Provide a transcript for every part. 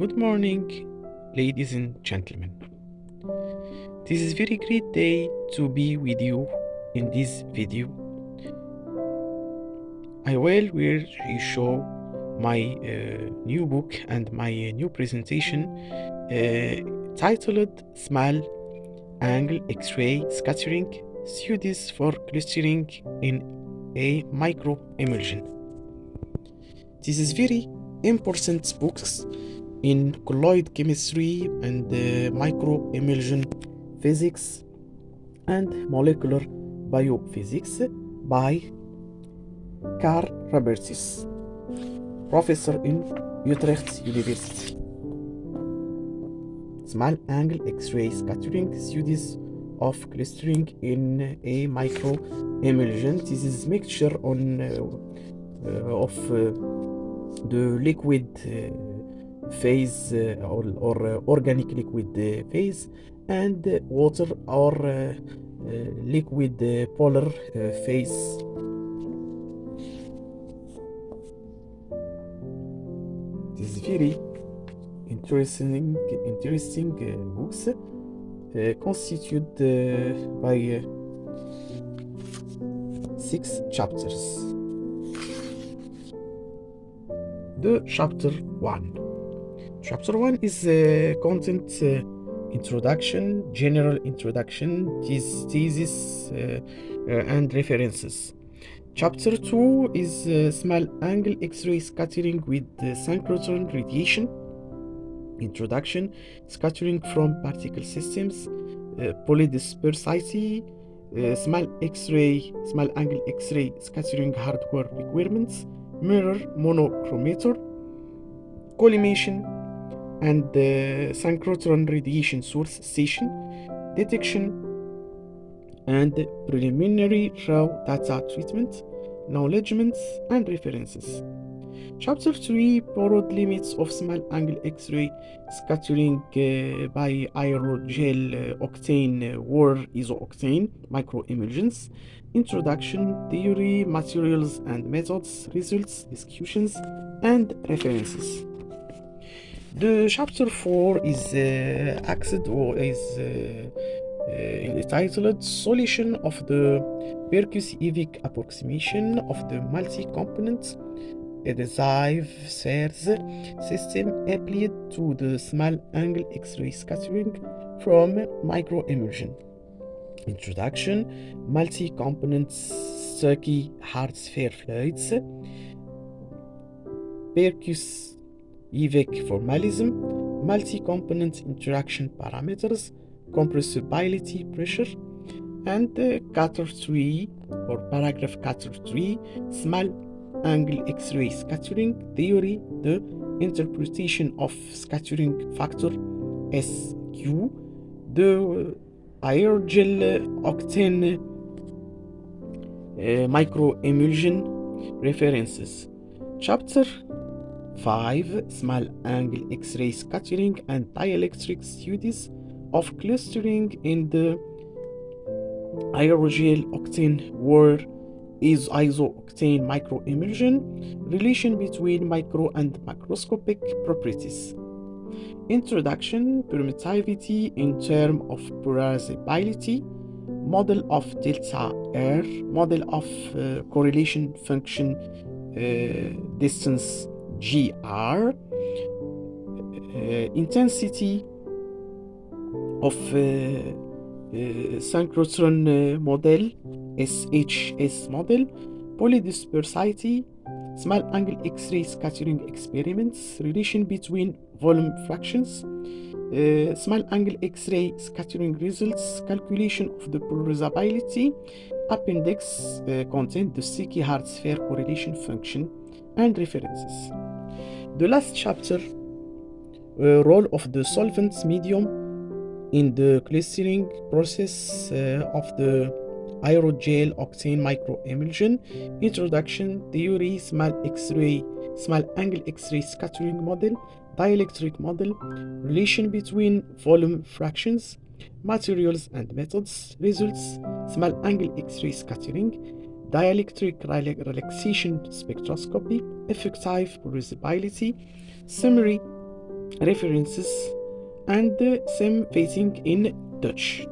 Good morning, ladies and gentlemen. This is a very great day to be with you in this video. I will show my new book and my new presentation titled Small Angle X-ray Scattering Studies for Clustering in a Microemulsion. This is very important books in colloid chemistry and microemulsion physics and molecular biophysics by Carl Robertus, professor in Utrecht University. Small angle X-ray scattering studies of clustering in a microemulsion. This is mixture of the liquid phase or organic liquid phase and water or liquid polar phase. This is very interesting books constituted by 6 chapters. The chapter 1. Chapter 1 is content introduction, general introduction, thesis and references. Chapter 2 is small angle X-ray scattering with synchrotron radiation, introduction, scattering from particle systems, polydispersity, small angle X-ray scattering hardware requirements, mirror monochromator, collimation, and synchrotron radiation source station, detection and preliminary raw data treatment, acknowledgements and references. Chapter 3, broad limits of small angle X-ray scattering by Aerosol-OT or iso-octane microemulsions, introduction, theory, materials and methods, results, discussions and references. The chapter 4 is entitled Solution of the percussive approximation of the multi-component adhesive series system applied to the small angle X-ray scattering from microemulsion. Introduction, multi-component sticky hard sphere fluids, percussive formalism, multi-component interaction parameters, compressibility pressure, and chapter 3 or paragraph chapter 3, small angle X-ray scattering theory, the interpretation of scattering factor SQ, the Aerosol-OT microemulsion references. Chapter 5, small angle X-ray scattering and dielectric studies of clustering in the Aerosol-OT or iso-octane microemulsion, relation between micro and macroscopic properties. Introduction, permittivity in terms of polarizability, model of delta R, model of correlation function distance GR, intensity of synchrotron model, SHS model, polydispersity, small angle X-ray scattering experiments, relation between volume fractions, small angle X-ray scattering results, calculation of the polarizability, appendix content the sticky hard sphere correlation function, and references. The last chapter, role of the solvent medium in the clustering process of the Aerosol-OT microemulsion, introduction, theory, small angle X-ray scattering model, dielectric model, relation between volume fractions, materials and methods, results, small angle X-ray scattering, dielectric relaxation spectroscopy, effective polarizability, summary, references, and same facing in Dutch.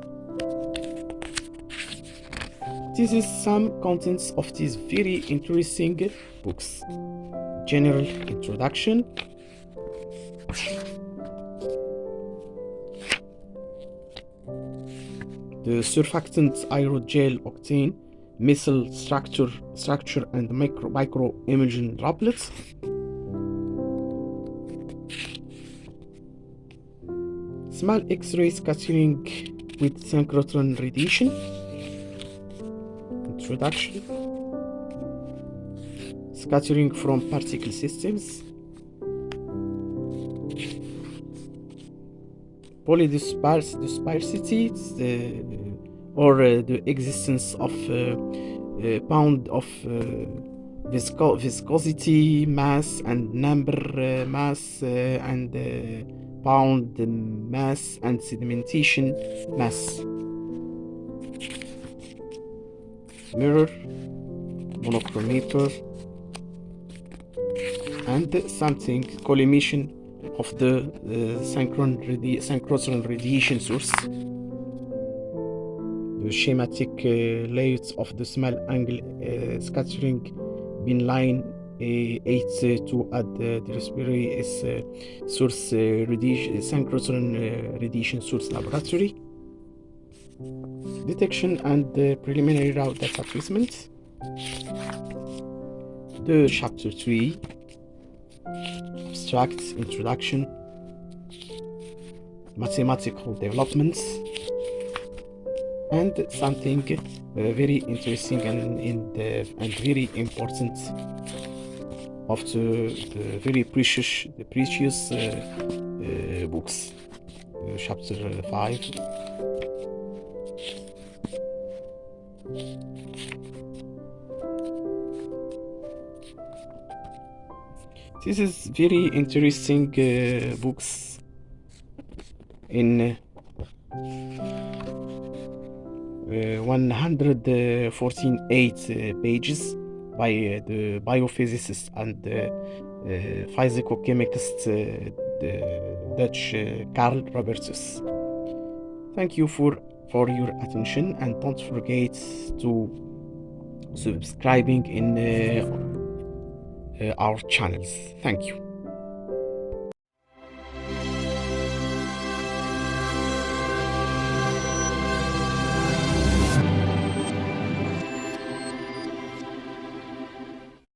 This is some contents of these very interesting books. General introduction, the surfactant aerosol-octane, methyl structure and microemulsion droplets, small X-ray scattering with synchrotron radiation, introduction, scattering from particle systems, polydispersity, or the existence of pound of viscosity mass and number mass and pound mass and sedimentation mass, mirror, monochromator, and something collimation of the synchrotron radiation source, the schematic layouts of the small angle scattering bin line 8 to add the raspberry is source synchrotron radiation source laboratory, detection and preliminary raw data treatment, the chapter 3, abstract introduction, mathematical developments, and something very interesting and very important of the very precious books. Chapter 5. This is very interesting books in 148 pages by the Biophysicist and Physico-chemist, the Dutch Carl Robertus. Thank you for your attention, and don't forget to subscribing in our channels. Thank you.